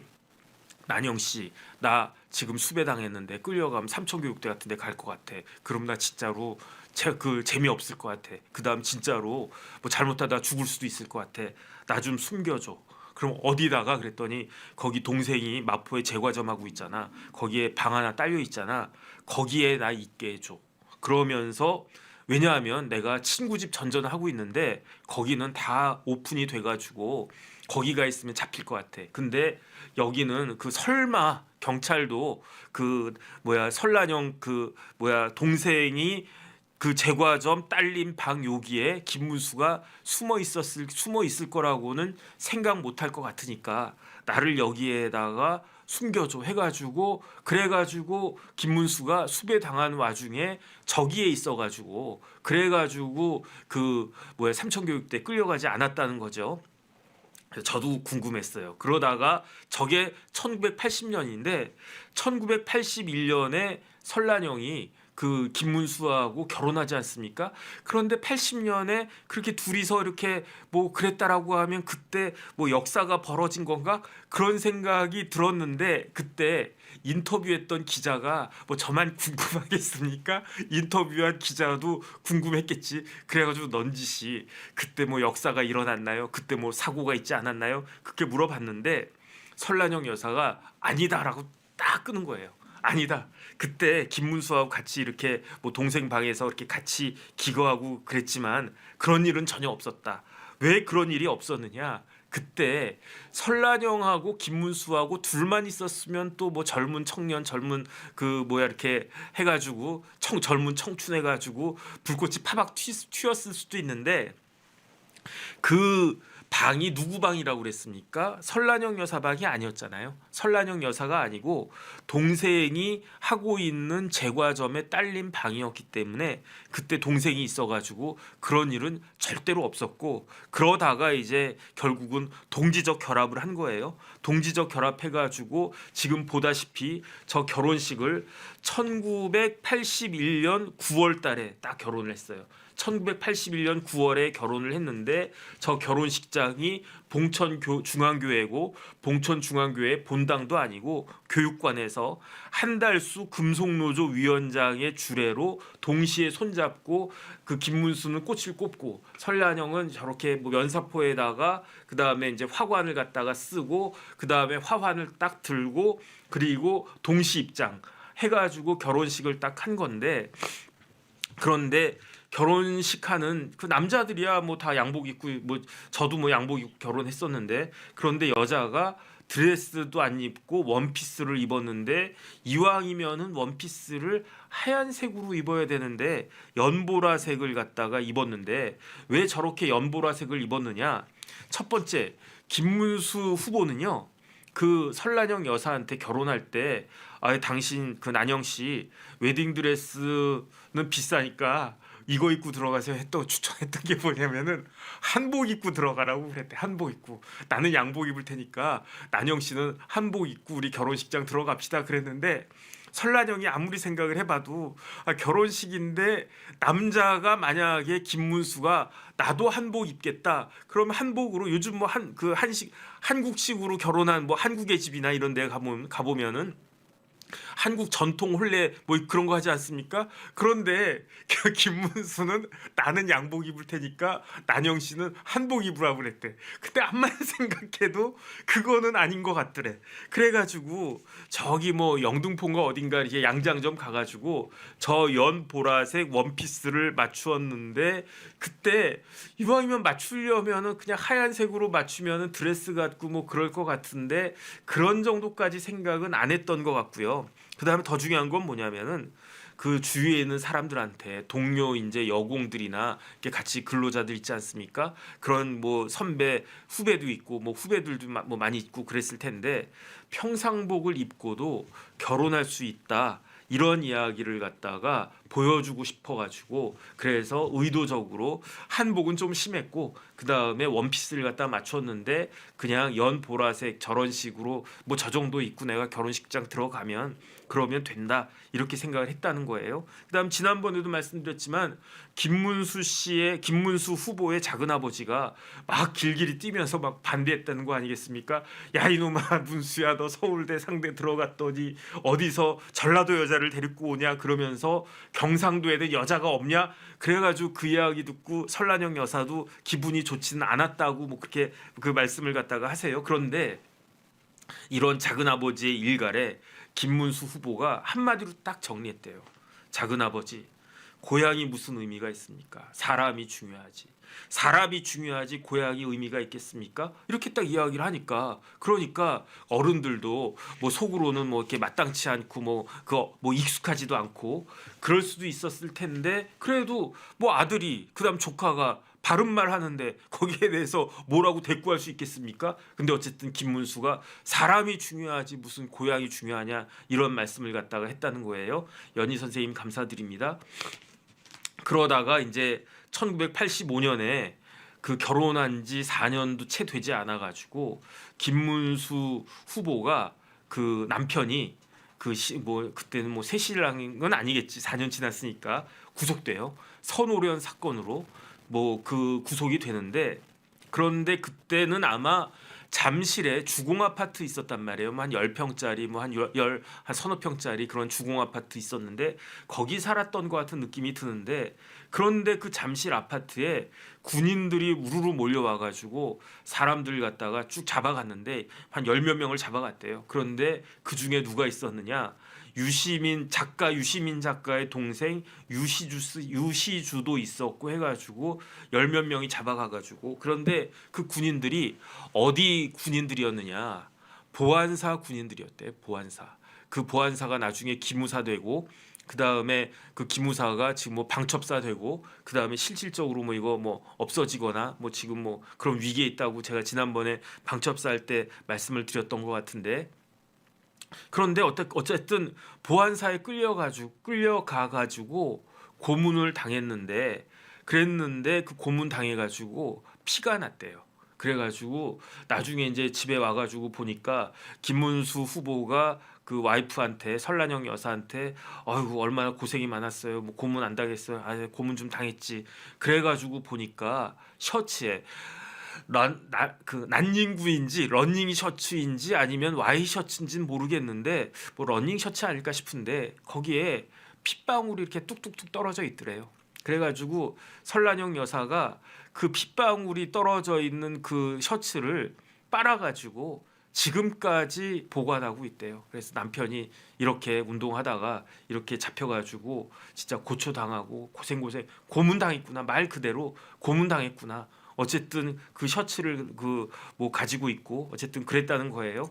난영 씨, 나 지금 수배당했는데 끌려가면 삼천교육대 같은 데 갈 것 같아. 그럼 나 진짜로 재미없을 것 같아. 그다음 진짜로 뭐 잘못하다 죽을 수도 있을 것 같아. 나 좀 숨겨줘. 그럼 어디다가 그랬더니 거기 동생이 마포에 제과점 하고 있잖아. 거기에 방 하나 딸려 있잖아. 거기에 나 있게 해줘. 그러면서 왜냐하면 내가 친구 집 전전을 하고 있는데 거기는 다 오픈이 돼가지고 거기가 있으면 잡힐 것 같아. 근데 여기는 그 설마 경찰도 그 설란영 동생이 그 제과점 딸린 방 여기에 김문수가 숨어 있을 거라고는 생각 못할 것 같으니까 나를 여기에다가 숨겨줘 해가지고 그래가지고 김문수가 수배 당한 와중에 저기에 있어가지고 그래가지고 삼천교육대 끌려가지 않았다는 거죠. 저도 궁금했어요. 그러다가 저게 1980년인데 1981년에 설란영이 그 김문수하고 결혼하지 않습니까? 그런데 80년에 그렇게 둘이서 이렇게 뭐 그랬다라고 하면 그때 뭐 역사가 벌어진 건가? 그런 생각이 들었는데 그때 인터뷰했던 기자가 뭐 저만 궁금하겠습니까? 인터뷰한 기자도 궁금했겠지. 그래가지고 넌지시 그때 뭐 역사가 일어났나요? 그때 뭐 사고가 있지 않았나요? 그렇게 물어봤는데 설란영 여사가 아니다라고 딱 끄는 거예요. 아니다. 그때 김문수하고 같이 이렇게 뭐 동생 방에서 이렇게 같이 기거하고 그랬지만 그런 일은 전혀 없었다. 왜 그런 일이 없었느냐? 그때 설란영하고 김문수하고 둘만 있었으면 또 뭐 젊은 청년 이렇게 해가지고 젊은 청춘 해가지고 불꽃이 파박 튀었을 수도 있는데 그 방이 누구 방이라고 그랬습니까? 설란영 여사 방이 아니었잖아요. 설란영 여사가 아니고 동생이 하고 있는 제과점에 딸린 방이었기 때문에 그때 동생이 있어가지고 그런 일은 절대로 없었고 그러다가 이제 결국은 동지적 결합을 한 거예요. 동지적 결합해가지고 지금 보다시피 저 결혼식을 1981년 9월 달에 딱 결혼을 했어요. 1981년 9월에 결혼을 했는데 저 결혼식장이 봉천 중앙교회고 봉천 중앙교회 본당도 아니고 교육관에서 한달수 금속노조 위원장의 주례로 동시에 손잡고 그 김문수는 꽃을 꼽고 설란영은 저렇게 뭐 연사포에다가 그 다음에 이제 화관을 갖다가 쓰고 그 다음에 화환을 딱 들고 그리고 동시 입장 해가지고 결혼식을 딱 한 건데 그런데 결혼식 하는 그 남자들이야 뭐 다 양복 입고 뭐 저도 뭐 양복 입고 결혼했었는데 그런데 여자가 드레스도 안 입고 원피스를 입었는데 이왕이면은 원피스를 하얀색으로 입어야 되는데 연보라색을 갖다가 입었는데 왜 저렇게 연보라색을 입었느냐? 첫 번째 김문수 후보는요. 그 설란영 여사한테 결혼할 때 당신 그 난영 씨 웨딩 드레스는 비싸니까 이거 입고 들어가세요 했던 추천했던 게 뭐냐면은 한복 입고 들어가라고 그랬대. 한복 입고 나는 양복 입을 테니까 난영 씨는 한복 입고 우리 결혼식장 들어갑시다 그랬는데 설란영이 아무리 생각을 해봐도 결혼식인데 남자가 만약에 김문수가 나도 한복 입겠다 그러면 한복으로 요즘 뭐 한국식으로 결혼한 뭐 한국의 집이나 이런 데 가보면은 한국 전통 혼례 뭐 그런 거 하지 않습니까? 그런데 김문수는 나는 양복 입을 테니까 난영 씨는 한복 입으라고 그랬대. 그때 암만 생각해도 그거는 아닌 것 같더래. 그래가지고 저기 뭐 영등포인가 어딘가 이렇게 양장점 가가지고 저 연 보라색 원피스를 맞추었는데 그때 이왕이면 맞추려면은 그냥 하얀색으로 맞추면은 드레스 같고 뭐 그럴 것 같은데 그런 정도까지 생각은 안 했던 것 같고요. 그 다음에 더 중요한 건 뭐냐면은 그 주위에 있는 사람들한테 동료 이제 여공들이나 이렇게 같이 근로자들 있지 않습니까? 그런 뭐 선배 후배도 있고 뭐 후배들도 뭐 많이 있고 그랬을 텐데 평상복을 입고도 결혼할 수 있다. 이런 이야기를 갖다가 보여주고 싶어가지고 그래서 의도적으로 한복은 좀 심했고 그 다음에 원피스를 갖다 맞췄는데 그냥 연 보라색 저런 식으로 뭐 저 정도 입고 내가 결혼식장 들어가면 그러면 된다 이렇게 생각을 했다는 거예요. 그다음 지난번에도 말씀드렸지만 김문수 후보의 작은 아버지가 막 길길이 뛰면서 막 반대했다는 거 아니겠습니까? 야 이놈아 문수야 너 서울대 상대 들어갔더니 어디서 전라도 여자를 데리고 오냐 그러면서 경상도에는 여자가 없냐 그래가지고 그 이야기 듣고 설란영 여사도 기분이 좋지는 않았다고 뭐 그렇게 그 말씀을 갖다가 하세요. 그런데 이런 작은 아버지의 일갈에 김문수 후보가 한마디로 딱 정리했대요. 작은 아버지, 고향이 무슨 의미가 있습니까? 사람이 중요하지. 사람이 중요하지 고향이 의미가 있겠습니까? 이렇게 딱 이야기를 하니까 그러니까 어른들도 뭐 속으로는 뭐 이렇게 마땅치 않고 뭐 그거 뭐 익숙하지도 않고 그럴 수도 있었을 텐데 그래도 뭐 아들이 그다음 조카가 바른 말 하는데 거기에 대해서 뭐라고 대꾸할 수 있겠습니까? 근데 어쨌든 김문수가 사람이 중요하지 무슨 고향이 중요하냐 이런 말씀을 갖다가 했다는 거예요. 연희 선생님 감사드립니다. 그러다가 이제 1985년에 그 결혼한 지 4년도 채 되지 않아 가지고 김문수 후보가 그 남편이 뭐 그때는 뭐 새신랑인 건 아니겠지. 4년 지났으니까 구속돼요. 선오련 사건으로 뭐 그 구속이 되는데 그런데 그때는 아마 잠실에 주공 아파트 있었단 말이에요. 한 10평짜리 뭐 한 서너 평짜리 그런 주공 아파트 있었는데 거기 살았던 것 같은 느낌이 드는데 그런데 그 잠실 아파트에 군인들이 우르르 몰려와 가지고 사람들 갖다가 쭉 잡아갔는데 한 10몇 명을 잡아갔대요. 그런데 그중에 누가 있었느냐? 유시민 작가의 동생 유시주도 있었고 해가지고 10몇 명이 잡아가가지고 그런데 그 군인들이 어디 군인들이었느냐 보안사 군인들이었대. 보안사. 그 보안사가 나중에 기무사 되고 그 다음에 그 기무사가 지금 뭐 방첩사 되고 그 다음에 실질적으로 뭐 이거 뭐 없어지거나 뭐 지금 뭐 그런 위기에 있다고 제가 지난번에 방첩사 할 때 말씀을 드렸던 것 같은데 그런데 어쨌든 보안사에 끌려가가지고 고문을 당했는데 그랬는데 그 고문 당해가지고 피가 났대요. 그래가지고 나중에 이제 집에 와가지고 보니까 김문수 후보가 그 와이프한테 설란영 여사한테 어이구 얼마나 고생이 많았어요. 뭐 고문 안 당했어요. 아 고문 좀 당했지. 그래가지고 보니까 셔츠에 그 난닝구인지 러닝 셔츠인지 아니면 와이 셔츠인지는 모르겠는데 뭐 러닝 셔츠 아닐까 싶은데 거기에 핏방울이 이렇게 뚝뚝뚝 떨어져 있더래요. 그래가지고 설란영 여사가 그 핏방울이 떨어져 있는 그 셔츠를 빨아가지고 지금까지 보관하고 있대요. 그래서 남편이 이렇게 운동하다가 이렇게 잡혀가지고 진짜 고초당하고 고문당했구나 말 그대로 고문당했구나. 어쨌든 그 셔츠를 그 뭐 가지고 있고 어쨌든 그랬다는 거예요.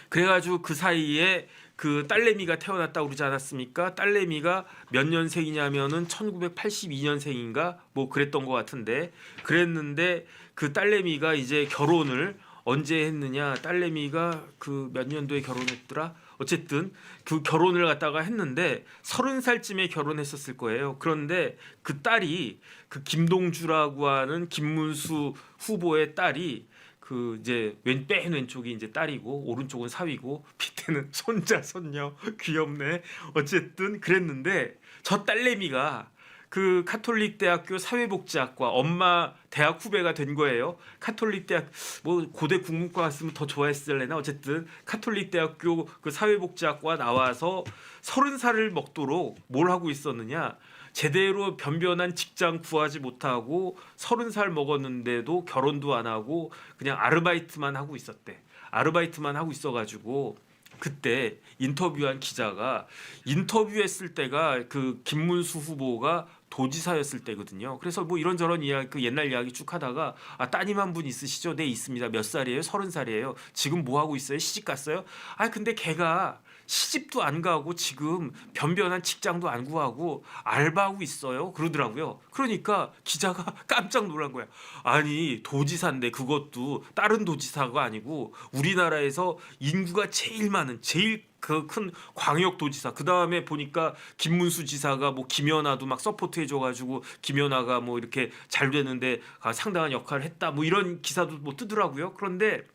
그래가지고 그 사이에 그 딸내미가 태어났다고 그러지 않았습니까? 딸내미가 몇 년생이냐면은 1982년생인가 뭐 그랬던 것 같은데 그랬는데 그 딸내미가 이제 결혼을 언제 했느냐? 딸내미가 그 몇 년도에 결혼했더라? 어쨌든 그 결혼을 갖다가 했는데 30살쯤에 결혼했었을 거예요. 그런데 그 딸이 그 김동주라고 하는 김문수 후보의 딸이 그 이제 맨 왼쪽이 이제 딸이고 오른쪽은 사위고 밑에는 손자 손녀 귀엽네. 어쨌든 그랬는데 저 딸내미가 그 카톨릭 대학교 사회복지학과 엄마 대학 후배가 된 거예요. 카톨릭 대학 뭐 고대 국문과 갔으면 더 좋아했을래나 어쨌든 카톨릭 대학교 그 사회복지학과 나와서 30살을 먹도록 뭘 하고 있었느냐? 제대로 변변한 직장 구하지 못하고 30살 먹었는데도 결혼도 안 하고 그냥 아르바이트만 하고 있었대. 아르바이트만 하고 있어가지고 그때 인터뷰한 기자가 인터뷰했을 때가 그 김문수 후보가 도지사였을 때거든요. 그래서 뭐 이런저런 이야기 그 옛날 이야기 쭉 하다가 아 따님 한 분 있으시죠? 네 있습니다. 몇 살이에요? 30살이에요. 지금 뭐 하고 있어요? 시집 갔어요? 아 근데 걔가 시집도 안 가고 지금 변변한 직장도 안 구하고 알바하고 있어요. 그러더라고요. 그러니까 기자가 깜짝 놀란 거야. 아니 도지사인데 그것도 다른 도지사가 아니고 우리나라에서 인구가 제일 많은 제일 그 큰 광역도지사. 그 다음에 보니까 김문수 지사가 뭐 김연아도 막 서포트 해줘가지고 김연아가 뭐 이렇게 잘 되는데 상당한 역할을 했다. 뭐 이런 기사도 뭐 뜨더라고요. 그런데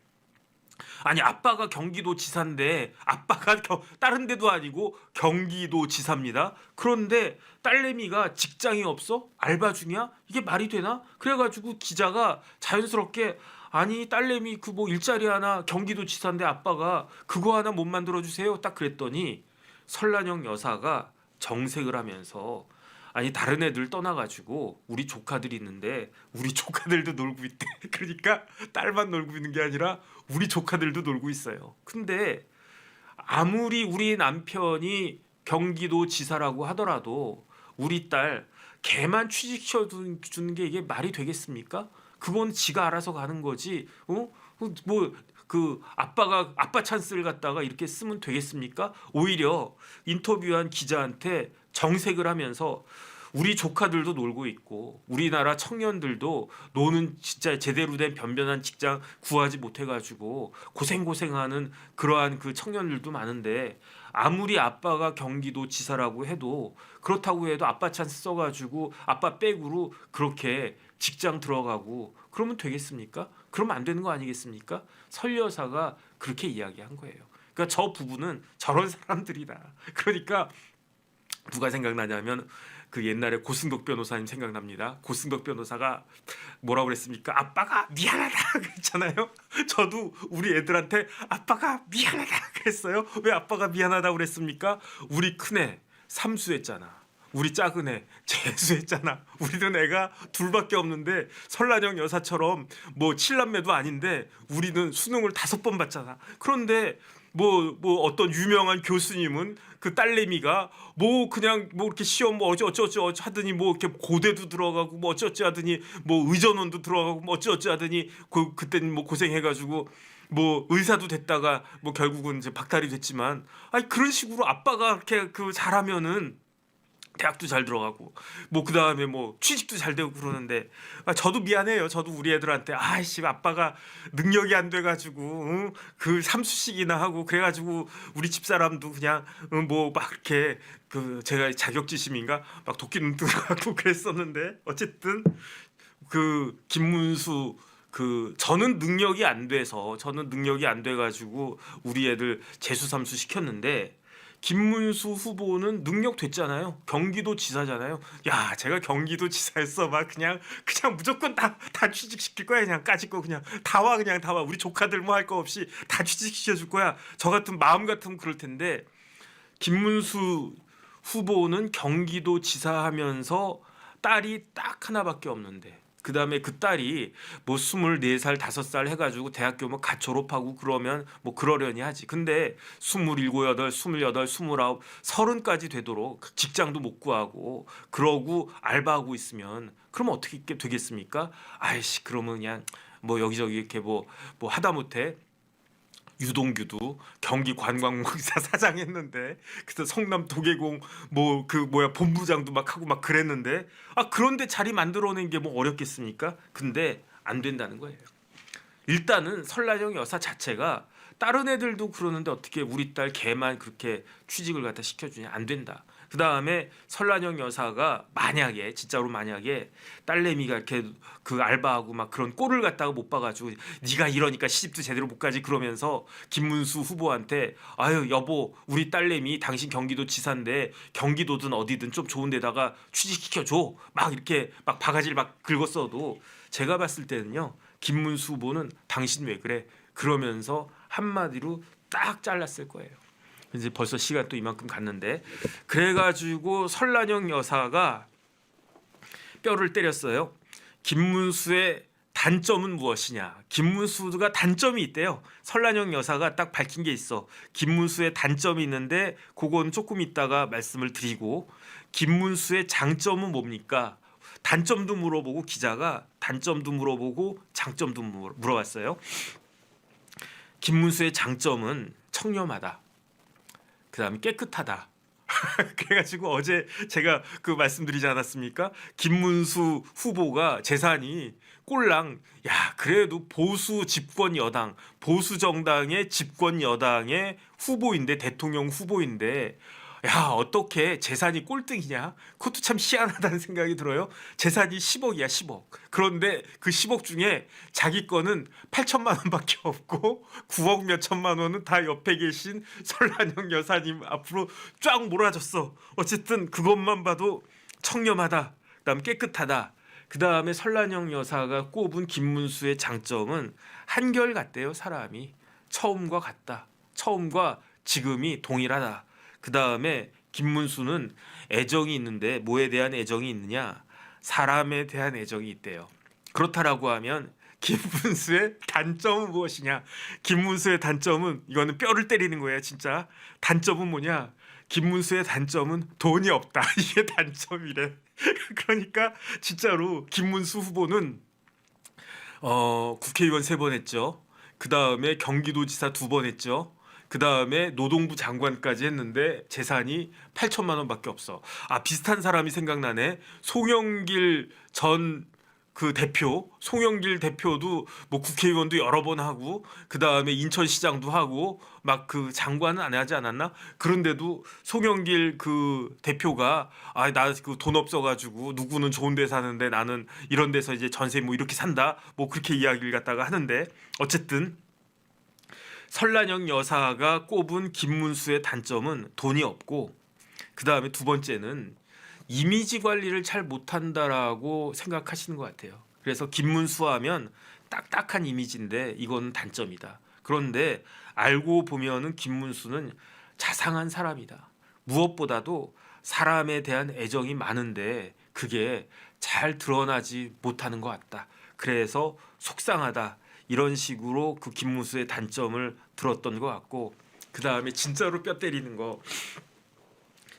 아니 아빠가 경기도 지사인데 아빠가 다른 데도 아니고 경기도 지사입니다. 그런데 딸내미가 직장이 없어? 알바 중이야? 이게 말이 되나? 그래가지고 기자가 자연스럽게 아니 딸내미 그 뭐 일자리 하나 경기도 지사인데 아빠가 그거 하나 못 만들어 주세요. 딱 그랬더니 설란영 여사가 정색을 하면서 아니 다른 애들 떠나가지고 우리 조카들이 있는데 우리 조카들도 놀고 있대. 그러니까 딸만 놀고 있는 게 아니라 우리 조카들도 놀고 있어요. 근데 아무리 우리 남편이 경기도 지사라고 하더라도 우리 딸 걔만 취직시켜 주는 게 이게 말이 되겠습니까? 그건 지가 알아서 가는 거지. 뭐 그 아빠가 아빠 찬스를 갖다가 이렇게 쓰면 되겠습니까? 오히려 인터뷰한 기자한테 정색을 하면서 우리 조카들도 놀고 있고 우리나라 청년들도 노는 진짜 제대로 된 변변한 직장 구하지 못해가지고 고생하는 그러한 그 청년들도 많은데 아무리 아빠가 경기도 지사라고 해도 그렇다고 해도 아빠 찬스 써가지고 아빠 백으로 그렇게 직장 들어가고 그러면 되겠습니까? 그러면 안 되는 거 아니겠습니까? 설 여사가 그렇게 이야기한 거예요. 그러니까 저 부부는 저런 사람들이다. 그러니까 누가 생각나냐면 그 옛날에 고승덕 변호사님 생각납니다. 고승덕 변호사가 뭐라고 그랬습니까? 아빠가 미안하다 그랬잖아요. 저도 우리 애들한테 아빠가 미안하다 그랬어요. 왜 아빠가 미안하다고 그랬습니까? 우리 큰애 삼수했잖아. 우리 작은애 재수했잖아. 우리는 애가 둘밖에 없는데 설란영 여사처럼 뭐 칠남매도 아닌데 우리는 수능을 5번 봤잖아. 그런데 뭐 어떤 유명한 교수님은 그 딸내미가 뭐 그냥 뭐 이렇게 시험 뭐 어쩌 하더니 뭐 이렇게 고대도 들어가고 뭐 어쩌 하더니 뭐 의전원도 들어가고 뭐 어쩌 하더니 그때는 뭐 고생해가지고 뭐 의사도 됐다가 뭐 결국은 이제 박탈이 됐지만 아니 그런 식으로 아빠가 이렇게 그 잘하면은 대학도 잘 들어가고 뭐 그다음에 뭐 취직도 잘 되고 그러는데 저도 미안해요. 저도 우리 애들한테 아이씨 아빠가 능력이 안 돼가지고 그 삼수씩이나 하고 그래가지고 우리 집사람도 그냥 뭐 막 이렇게 그 제가 자격지심인가 막 도끼는 들어가고 그랬었는데 어쨌든 그 김문수 그 저는 능력이 안 돼가지고 우리 애들 재수 삼수 시켰는데 김문수 후보는 능력 됐잖아요. 경기도 지사잖아요. 야, 제가 경기도 지사였어. 막 그냥 무조건 다 취직시킬 거야. 그냥 까짓 거 그냥 다 와. 우리 조카들 뭐 할 거 없이 다 취직시켜 줄 거야. 저 같은 마음 같으면 그럴 텐데 김문수 후보는 경기도 지사 하면서 딸이 딱 하나밖에 없는데 그다음에 그 딸이 뭐 24살, 5살 해가지고 대학교 뭐 갓 졸업하고 그러면 뭐 그러려니 하지. 근데 27, 28, 29, 30까지 되도록 직장도 못 구하고 그러고 알바하고 있으면 그러면 어떻게 되겠습니까? 아이씨 그러면 그냥 뭐 여기저기 이렇게 뭐 하다못해 유동규도 경기 관광공사 사장 했는데 그래서 성남 도계공 뭐 그 본부장도 막 하고 막 그랬는데 그런데 자리 만들어낸 게 뭐 어렵겠습니까? 근데 안 된다는 거예요. 일단은 설란영 여사 자체가 다른 애들도 그러는데 어떻게 우리 딸 걔만 그렇게 취직을 갖다 시켜주냐 안 된다. 그 다음에 설란영 여사가 만약에 딸내미가 이렇게 그 알바하고 막 그런 꼴을 갖다가 못 봐가지고 네가 이러니까 시집도 제대로 못 가지 그러면서 김문수 후보한테 아유 여보 우리 딸내미 당신 경기도 지사인데 경기도든 어디든 좀 좋은 데다가 취직시켜줘 막 이렇게 막 바가지를 막 긁었어도 제가 봤을 때는요 김문수 후보는 당신 왜 그래 그러면서 한마디로 딱 잘랐을 거예요. 이제 벌써 시간 또 이만큼 갔는데 그래가지고 설란영 여사가 뼈를 때렸어요. 김문수의 단점은 무엇이냐? 김문수가 단점이 있대요. 설란영 여사가 딱 밝힌 게 있어. 김문수의 단점이 있는데 그건 조금 있다가 말씀을 드리고 김문수의 장점은 뭡니까? 단점도 물어보고 기자가 단점도 물어보고 장점도 물어봤어요. 김문수의 장점은 청렴하다. 그다음에 깨끗하다. 그래가지고 어제 제가 그 말씀드리지 않았습니까? 김문수 후보가 재산이 꼴랑 야 그래도 보수 집권 여당 보수 정당의 집권 여당의 후보인데 대통령 후보인데 야 어떻게 재산이 꼴등이냐? 그것도 참 희한하다는 생각이 들어요. 재산이 10억이야 10억. 그런데 그 10억 중에 자기 거는 8천만 원밖에 없고 9억 몇 천만 원은 다 옆에 계신 설란영 여사님 앞으로 쫙 몰아줬어. 어쨌든 그것만 봐도 청렴하다. 그다음 깨끗하다. 그다음에 설란영 여사가 꼽은 김문수의 장점은 한결같대요. 사람이 처음과 같다. 처음과 지금이 동일하다. 그 다음에 김문수는 애정이 있는데 뭐에 대한 애정이 있느냐? 사람에 대한 애정이 있대요. 그렇다라고 하면 김문수의 단점은 무엇이냐? 김문수의 단점은 이거는 뼈를 때리는 거예요, 진짜. 단점은 뭐냐? 김문수의 단점은 돈이 없다. 이게 단점이래. 그러니까 진짜로 김문수 후보는 국회의원 3번 했죠. 그 다음에 경기도지사 2번 했죠. 그 다음에 노동부 장관까지 했는데 재산이 8천만 원밖에 없어. 아 비슷한 사람이 생각나네. 송영길 전 그 대표, 송영길 대표도 뭐 국회의원도 여러 번 하고 그 다음에 인천시장도 하고 막 그 장관은 안 하지 않았나? 그런데도 송영길 그 대표가 아 나 그 돈 없어가지고 누구는 좋은 데 사는데 나는 이런 데서 이제 전세 뭐 이렇게 산다. 뭐 그렇게 이야기를 갖다가 하는데 어쨌든. 설란영 여사가 꼽은 김문수의 단점은 돈이 없고 그 다음에 2번째는 이미지 관리를 잘 못한다라고 생각하시는 것 같아요. 그래서 김문수 하면 딱딱한 이미지인데 이건 단점이다. 그런데 알고 보면은 김문수는 자상한 사람이다. 무엇보다도 사람에 대한 애정이 많은데 그게 잘 드러나지 못하는 것 같다. 그래서 속상하다. 이런 식으로 그 김문수의 단점을 들었던 것 같고 그 다음에 진짜로 뼈 때리는 거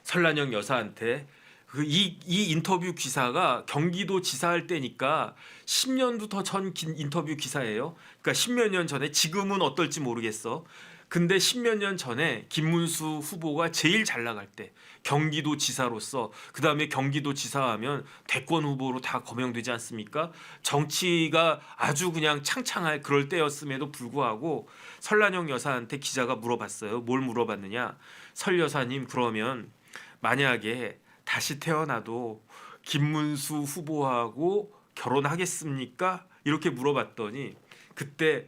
설란영 여사한테 이 인터뷰 기사가 경기도 지사할 때니까 10년도 더 전 인터뷰 기사예요. 그러니까 10몇 년 전에 지금은 어떨지 모르겠어. 근데 10몇 년 전에 김문수 후보가 제일 잘 나갈 때 경기도 지사로서 그다음에 경기도 지사하면 대권 후보로 다 거명되지 않습니까? 정치가 아주 그냥 창창할 그럴 때였음에도 불구하고 설란영 여사한테 기자가 물어봤어요. 뭘 물어봤느냐? 설 여사님 그러면 만약에 다시 태어나도 김문수 후보하고 결혼하겠습니까? 이렇게 물어봤더니 그때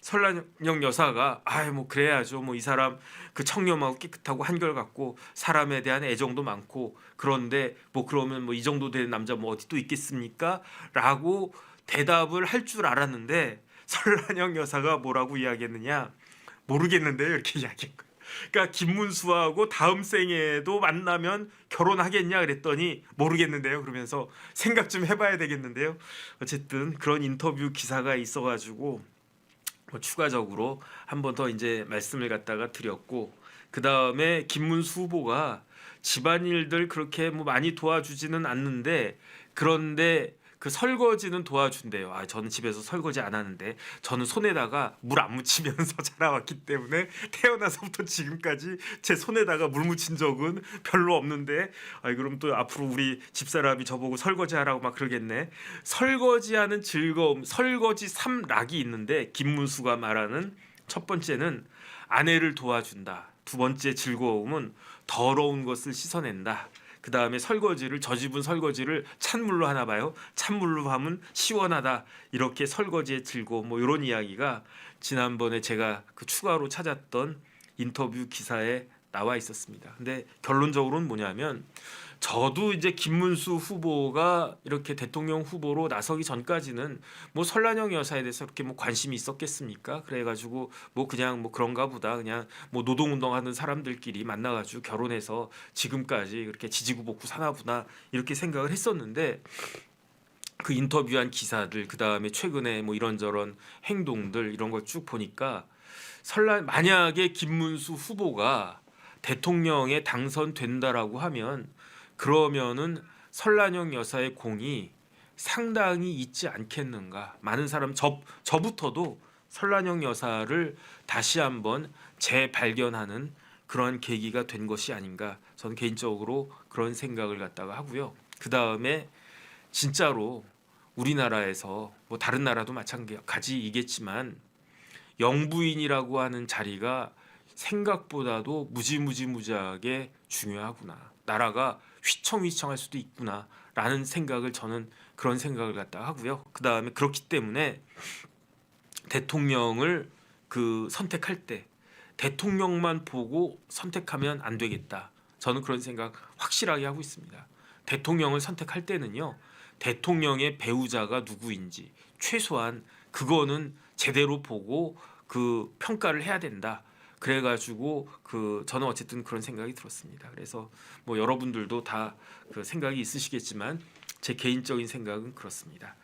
설란영 여사가 아이 뭐 그래야죠. 뭐 이 사람 그 청렴하고 깨끗하고 한결같고 사람에 대한 애정도 많고 그런데 뭐 그러면 뭐 이 정도 된 남자 뭐 어디 또 있겠습니까? 라고 대답을 할 줄 알았는데 설란영 여사가 뭐라고 이야기했느냐? 모르겠는데요. 이렇게 이야기한 거예요. 그러니까 김문수하고 다음 생에도 만나면 결혼하겠냐 그랬더니 모르겠는데요. 그러면서 생각 좀 해봐야 되겠는데요. 어쨌든 그런 인터뷰 기사가 있어가지고 뭐 추가적으로 한 번 더 이제 말씀을 갖다가 드렸고 그 다음에 김문수 후보가 집안일들 그렇게 뭐 많이 도와주지는 않는데 그런데 그 설거지는 도와준대요. 아 저는 집에서 설거지 안 하는데 저는 손에다가 물 안 묻히면서 자라왔기 때문에 태어나서부터 지금까지 제 손에다가 물 묻힌 적은 별로 없는데 아 그럼 또 앞으로 우리 집사람이 저보고 설거지하라고 막 그러겠네. 설거지하는 즐거움, 설거지 삼락이 있는데 김문수가 말하는 첫 번째는 아내를 도와준다. 2번째 즐거움은 더러운 것을 씻어낸다. 그 다음에 설거지를 저 집은 설거지를 찬물로 하나 봐요. 찬물로 하면 시원하다. 이렇게 설거지의 즐거움 뭐 이런 이야기가 지난번에 제가 그 추가로 찾았던 인터뷰 기사에 나와 있었습니다. 근데 결론적으로는 뭐냐면 저도 이제 김문수 후보가 이렇게 대통령 후보로 나서기 전까지는 뭐 설란영 여사에 대해서 그렇게 뭐 관심이 있었겠습니까? 그래가지고 뭐 그냥 뭐 그런가 보다 그냥 뭐 노동운동하는 사람들끼리 만나가지고 결혼해서 지금까지 그렇게 지지구복구 사나보다 이렇게 생각을 했었는데 그 인터뷰한 기사들 그 다음에 최근에 뭐 이런저런 행동들 이런 걸 쭉 보니까 만약에 김문수 후보가 대통령에 당선된다라고 하면 그러면은 설란영 여사의 공이 상당히 있지 않겠는가. 많은 사람 저부터도 설란영 여사를 다시 한번 재발견하는 그러한 계기가 된 것이 아닌가 저는 개인적으로 그런 생각을 갖다가 하고요. 그 다음에 진짜로 우리나라에서 뭐 다른 나라도 마찬가지이겠지만 영부인이라고 하는 자리가 생각보다도 무지무지무지하게 중요하구나. 나라가 휘청휘청할 수도 있구나라는 생각을 저는 그런 생각을 갖다 하고요. 그 다음에 그렇기 때문에 대통령을 선택할 때 대통령만 보고 선택하면 안 되겠다. 저는 그런 생각 확실하게 하고 있습니다. 대통령을 선택할 때는요. 대통령의 배우자가 누구인지 최소한 그거는 제대로 보고 평가를 해야 된다. 그래가지고 저는 어쨌든 그런 생각이 들었습니다. 그래서 뭐 여러분들도 다 그 생각이 있으시겠지만 제 개인적인 생각은 그렇습니다.